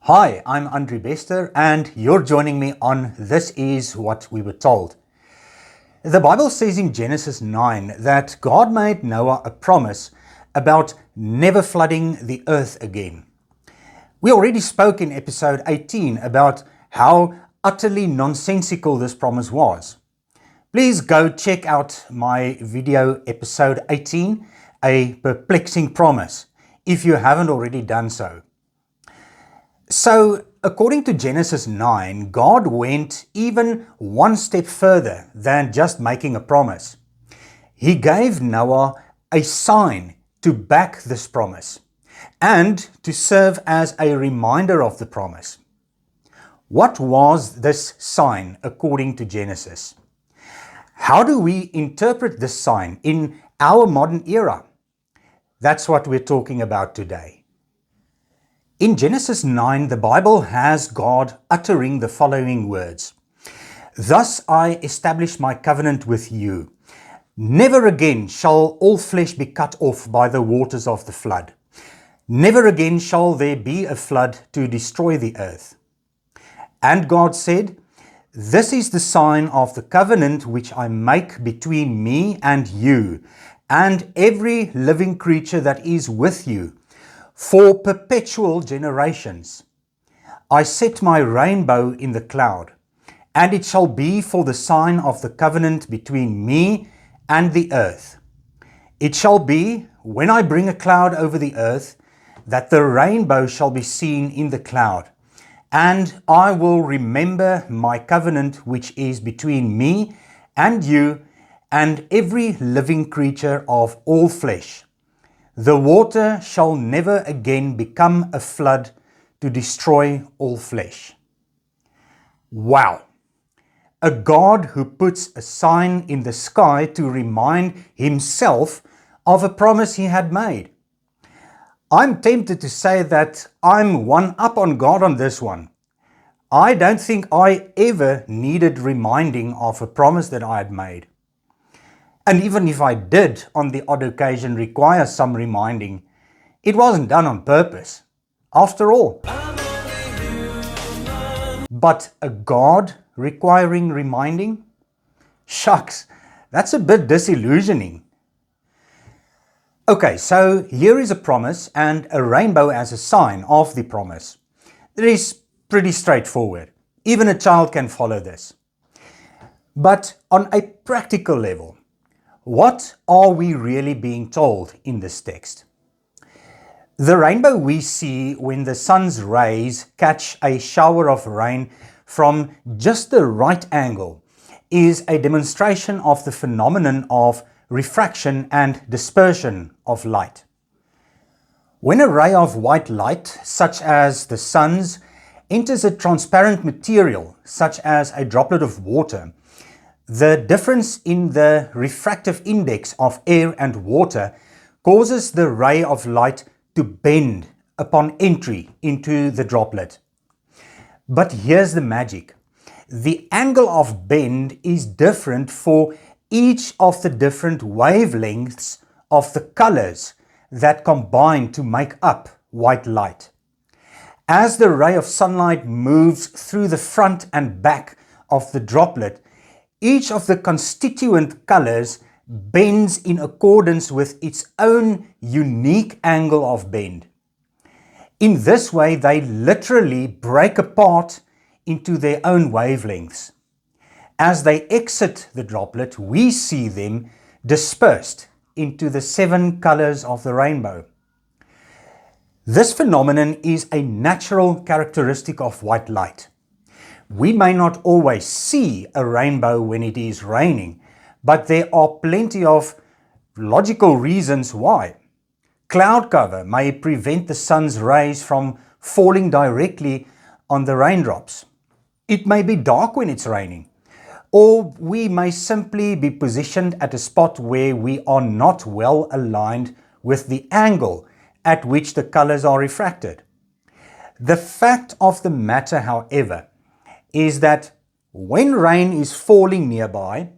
Hi, I'm Andrew Bester and you're joining me on This Is What We Were Told. The Bible says in Genesis 9 that God made Noah a promise about never flooding the earth again. We already spoke in episode 18 about how utterly nonsensical this promise was. Please go check out my video episode 18, A Perplexing Promise, if you haven't already done so. So, according to Genesis 9, God went even one step further than just making a promise. He gave Noah a sign to back this promise and to serve as a reminder of the promise. What was this sign according to Genesis? How do we interpret this sign in our modern era? That's what we're talking about today. In Genesis 9, the Bible has God uttering the following words. Thus I establish my covenant with you. Never again shall all flesh be cut off by the waters of the flood. Never again shall there be a flood to destroy the earth. And God said, This is the sign of the covenant which I make between me and you, and every living creature that is with you, for perpetual generations. I set my rainbow in the cloud, and it shall be for the sign of the covenant between me and the earth. It shall be, when I bring a cloud over the earth, that the rainbow shall be seen in the cloud, and I will remember my covenant which is between me and you and every living creature of all flesh. The water shall never again become a flood to destroy all flesh. Wow! A God who puts a sign in the sky to remind himself of a promise he had made. I'm tempted to say that I'm one up on God on this one. I don't think I ever needed reminding of a promise that I had made. And even if I did on the odd occasion require some reminding, it wasn't done on purpose, after all. But a God requiring reminding? Shucks, that's a bit disillusioning. Okay, so here is a promise and a rainbow as a sign of the promise. It is pretty straightforward. Even a child can follow this. But on a practical level, what are we really being told in this text? The rainbow we see when the sun's rays catch a shower of rain from just the right angle is a demonstration of the phenomenon of refraction and dispersion of light. When a ray of white light, such as the sun's, enters a transparent material, such as a droplet of water, the difference in the refractive index of air and water causes the ray of light to bend upon entry into the droplet. But here's the magic. The angle of bend is different for each of the different wavelengths of the colors that combine to make up white light. As the ray of sunlight moves through the front and back of the droplet, each of the constituent colors bends in accordance with its own unique angle of bend. In this way, they literally break apart into their own wavelengths. As they exit the droplet, we see them dispersed into the 7 colors of the rainbow. This phenomenon is a natural characteristic of white light. We may not always see a rainbow when it is raining, but there are plenty of logical reasons why. Cloud cover may prevent the sun's rays from falling directly on the raindrops. It may be dark when it's raining, or we may simply be positioned at a spot where we are not well aligned with the angle at which the colors are refracted. The fact of the matter, however, is that when rain is falling nearby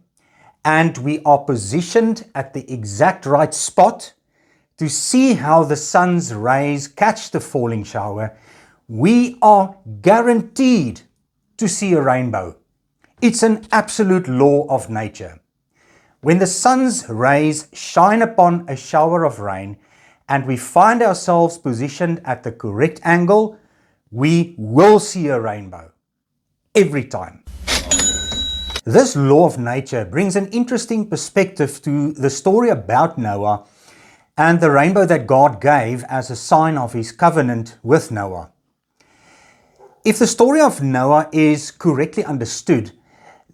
and we are positioned at the exact right spot to see how the sun's rays catch the falling shower, we are guaranteed to see a rainbow. It's an absolute law of nature. When the sun's rays shine upon a shower of rain and we find ourselves positioned at the correct angle, we will see a rainbow. Every time. This law of nature brings an interesting perspective to the story about Noah and the rainbow that God gave as a sign of his covenant with Noah. If the story of Noah is correctly understood,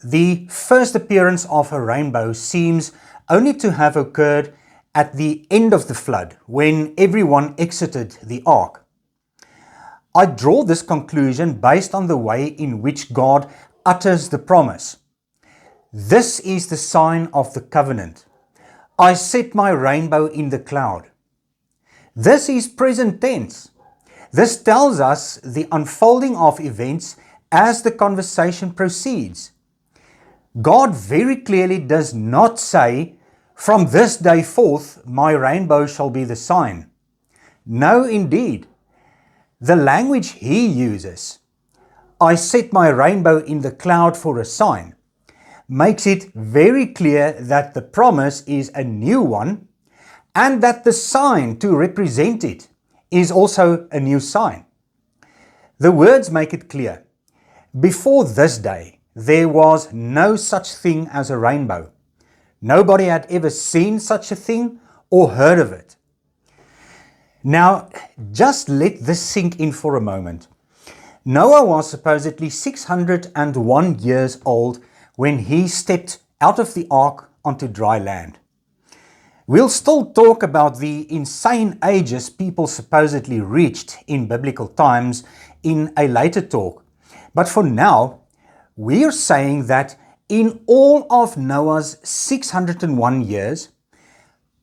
the first appearance of a rainbow seems only to have occurred at the end of the flood, when everyone exited the ark. I draw this conclusion based on the way in which God utters the promise. This is the sign of the covenant. I set my rainbow in the cloud. This is present tense. This tells us the unfolding of events as the conversation proceeds. God very clearly does not say, "From this day forth my rainbow shall be the sign." No, indeed. The language he uses, "I set my rainbow in the cloud for a sign," makes it very clear that the promise is a new one and that the sign to represent it is also a new sign. The words make it clear. Before this day, there was no such thing as a rainbow. Nobody had ever seen such a thing or heard of it. Now, just let this sink in for a moment. Noah was supposedly 601 years old when he stepped out of the ark onto dry land. We'll still talk about the insane ages people supposedly reached in biblical times in a later talk. But for now, we're saying that in all of Noah's 601 years,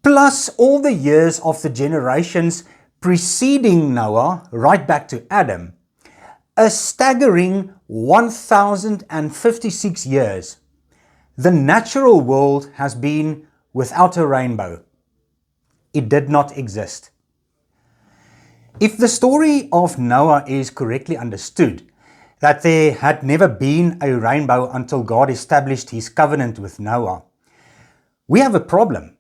plus all the years of the generations preceding Noah, right back to Adam, a staggering 1056 years, the natural world has been without a rainbow. It did not exist. If the story of Noah is correctly understood, that there had never been a rainbow until God established his covenant with Noah, we have a problem.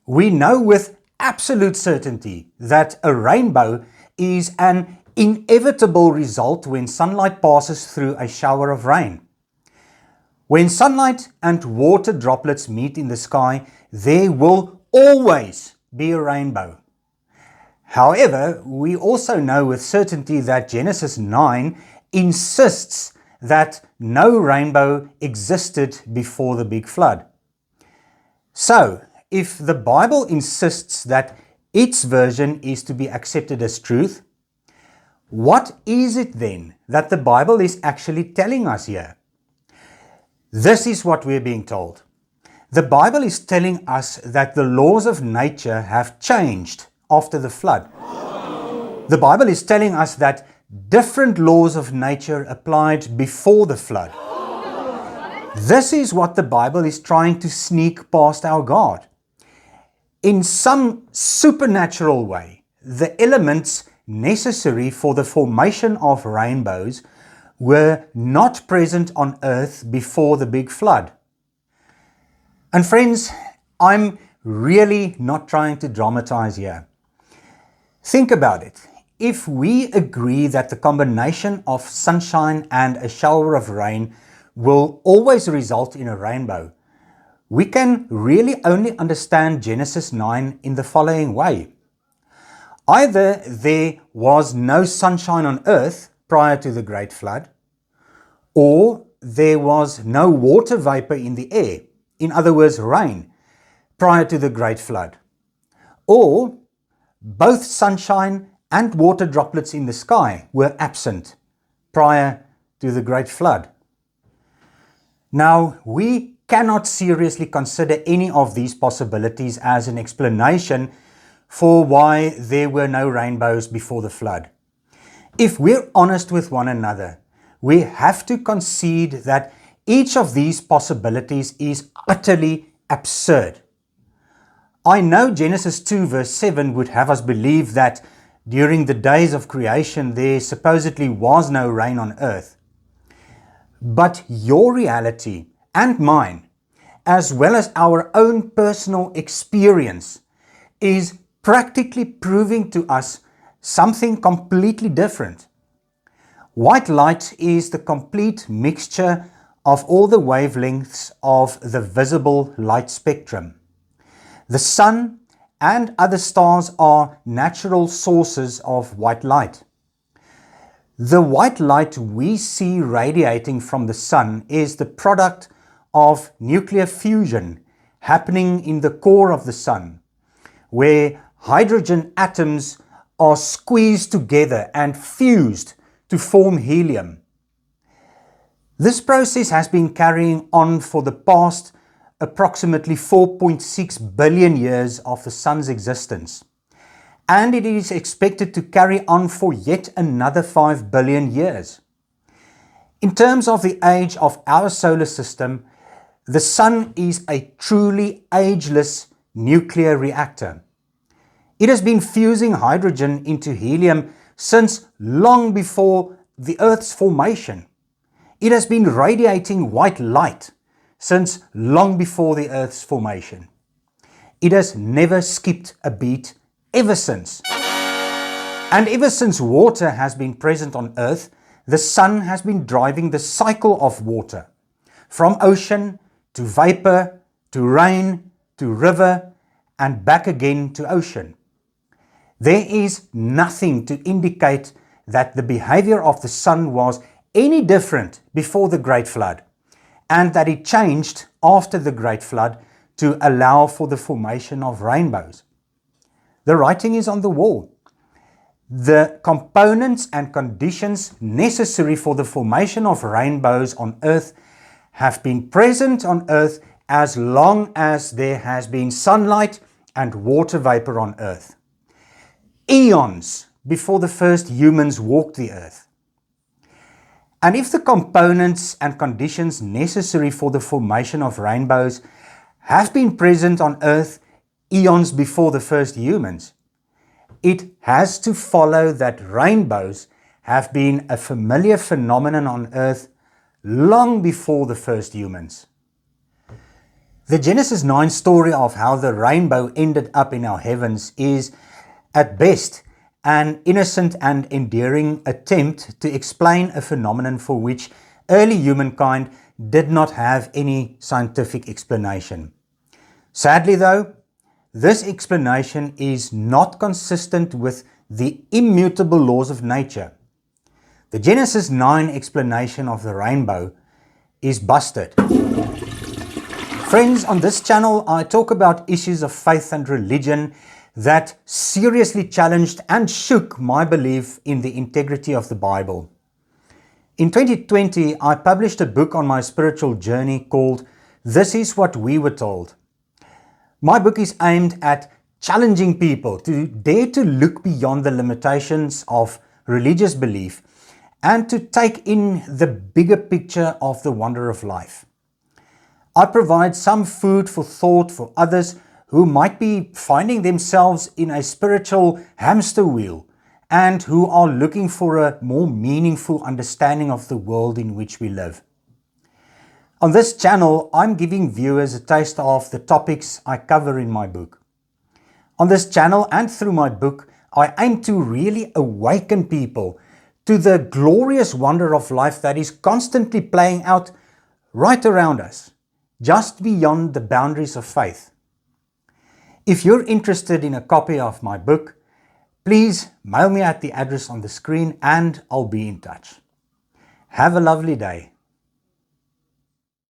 We know with absolute certainty that a rainbow is an inevitable result when sunlight passes through a shower of rain. When sunlight and water droplets meet in the sky, there will always be a rainbow. However, we also know with certainty that Genesis 9 insists that no rainbow existed before the big flood. So, if the Bible insists that its version is to be accepted as truth, what is it then that the Bible is actually telling us here? This is what we're being told. The Bible is telling us that the laws of nature have changed after the flood. The Bible is telling us that different laws of nature applied before the flood. This is what the Bible is trying to sneak past our God. In some supernatural way, the elements necessary for the formation of rainbows were not present on earth before the big flood. And friends, I'm really not trying to dramatize here. Think about it. If we agree that the combination of sunshine and a shower of rain will always result in a rainbow, we can really only understand Genesis 9 in the following way. Either there was no sunshine on earth prior to the great flood, or there was no water vapor in the air, in other words rain, prior to the great flood, or both sunshine and water droplets in the sky were absent prior to the great flood. Now, we cannot seriously consider any of these possibilities as an explanation for why there were no rainbows before the flood. If we're honest with one another, we have to concede that each of these possibilities is utterly absurd. I know Genesis 2 verse 7 would have us believe that during the days of creation, there supposedly was no rain on earth. But your reality and mine, as well as our own personal experience, is practically proving to us something completely different. White light is the complete mixture of all the wavelengths of the visible light spectrum. The sun and other stars are natural sources of white light. The white light we see radiating from the sun is the product of nuclear fusion happening in the core of the sun, where hydrogen atoms are squeezed together and fused to form helium. This process has been carrying on for the past approximately 4.6 billion years of the sun's existence, and it is expected to carry on for yet another 5 billion years. In terms of the age of our solar system, the sun is a truly ageless nuclear reactor. It has been fusing hydrogen into helium since long before the Earth's formation. It has been radiating white light since long before the Earth's formation. It has never skipped a beat ever since. And ever since water has been present on Earth, the sun has been driving the cycle of water, from ocean to vapor, to rain, to river, and back again to ocean. There is nothing to indicate that the behavior of the sun was any different before the Great Flood, and that it changed after the Great Flood to allow for the formation of rainbows. The writing is on the wall. The components and conditions necessary for the formation of rainbows on Earth have been present on Earth as long as there has been sunlight and water vapor on Earth. Eons before the first humans walked the Earth. And if the components and conditions necessary for the formation of rainbows have been present on Earth eons before the first humans, it has to follow that rainbows have been a familiar phenomenon on Earth long before the first humans. The Genesis 9 story of how the rainbow ended up in our heavens is, at best, an innocent and endearing attempt to explain a phenomenon for which early humankind did not have any scientific explanation. Sadly though, this explanation is not consistent with the immutable laws of nature. The Genesis 9 explanation of the rainbow is busted. Friends, on this channel I talk about issues of faith and religion that seriously challenged and shook my belief in the integrity of the Bible. In 2020, I published a book on my spiritual journey called This Is What We Were Told. My book is aimed at challenging people to dare to look beyond the limitations of religious belief and to take in the bigger picture of the wonder of life. I provide some food for thought for others who might be finding themselves in a spiritual hamster wheel and who are looking for a more meaningful understanding of the world in which we live. On this channel, I'm giving viewers a taste of the topics I cover in my book. On this channel and through my book, I aim to really awaken people to the glorious wonder of life that is constantly playing out right around us, just beyond the boundaries of faith. If you're interested in a copy of my book, please mail me at the address on the screen and I'll be in touch. Have a lovely day.